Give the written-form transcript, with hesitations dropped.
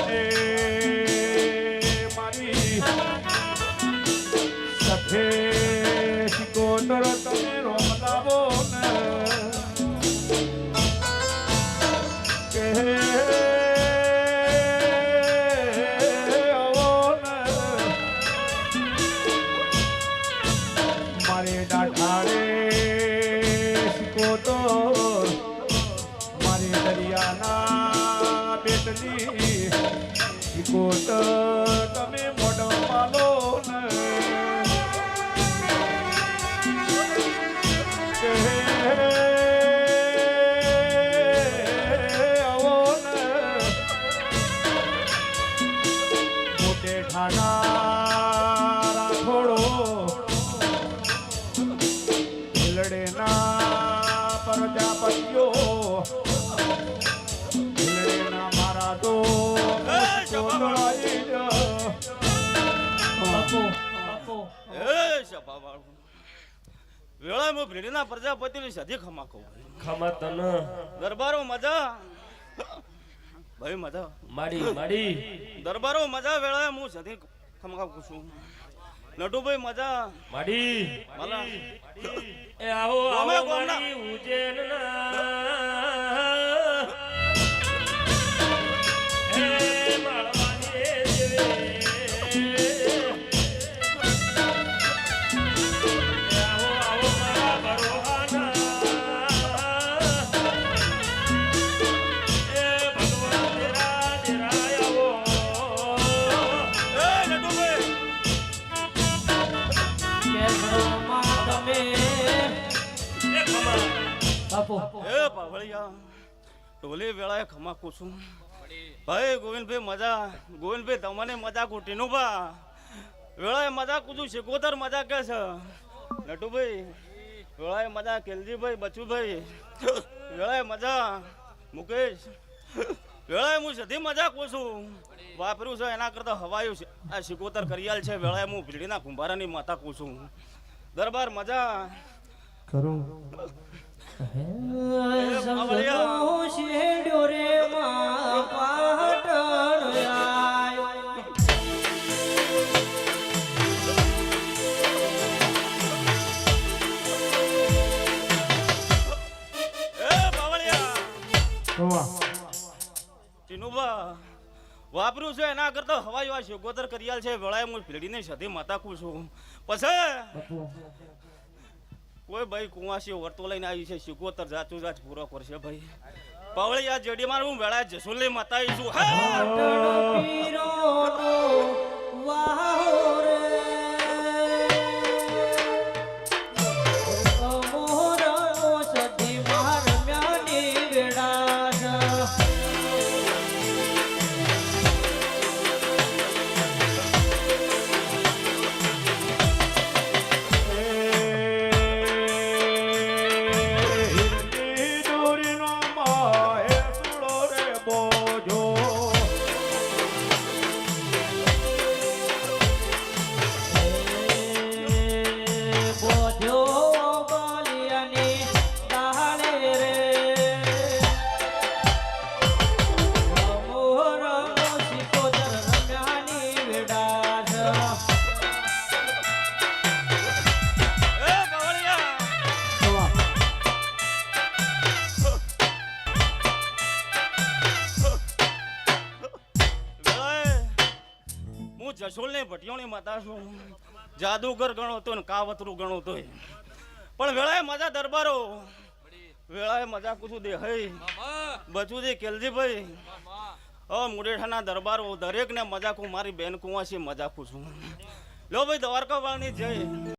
એ મારી સફે શિકોતર તમે રોમ લાવો ને કે મારે ડાઠાડે શિકોતો મારી દરિયાના બેટની શિકોત તમે મોઢો માલો ને કે આવો ને મોટે ઠાણા રાખોડો પ્રજાપતિઓ મારા તો વેળા ભીડીના પ્રજાપતિની સધી ખમા કહું ખમા તન દરબારો મજા ભાઈ મજા માડી માડી દરબારો મજા વેળા હું સધી ખમા કહું છું નટુભાઈ મજા માડી માલા એ આવો અમે આવો કોમના? મારી ઉજેન ના હે માળવાની દેવે એ આવો આવો મારા બરોહાના એ ભગવાન તેરા દેરાય આવો એ નટુભાઈ એ પાવળિયા ટોલી વેળાએ ખમા કુસુમ ભાઈ ગોવિંદભાઈ મજા ગોવિંદભાઈ તમને મજા કુટીનું બા વેળાએ મજા કુછું શિકોતર મજા કે છે નટુભાઈ વેળાએ મજા કેલજીભાઈ બચુભાઈ વેળાએ મજા મુકેશ વેળાએ હું સધી મજા કુછું વાપર્યું છે એના કરતા હવાયું છે આ શિકોતર કરિયાલ છે વેળાએ હું ભીડીના કુંભારાની માતા કુછું દરબાર મજા કરું શેડ્યો રે માં પાટણ આયો એ બાવળિયા ટીનુબા વાપર્યું છે એના કરતા હવાઈ વા શિકોતર કરિયાલ છે વેળાએ હું ભીડીની સધી માતા કુછું પછી કોઈ ભાઈ કુવાસી વર્તો લઈને આવી છે શિકોતર જાચું જાચ પૂરો કરશે ભાઈ પાવળી આ જેડીમાં હું વેળા જસુલી માતા આવીશું પાટણ પીરોનો વાહો રે મોરનો સધી મારમ્યાની વેડાશ જસોલ ને ભટિયોની માતા છું જાદુગર ગણો તો ને કાવતરું ગણો તો પણ વેળાએ મજા દરબારો વેળાએ મજા કુછું દે હઈ બચું દે કેલજીભાઈ મુરેઠાના દરબારો દરેક ને મજાકું મારી બેન કુવાસી મજાકું છું લો ભાઈ દ્વારકા વાળની જય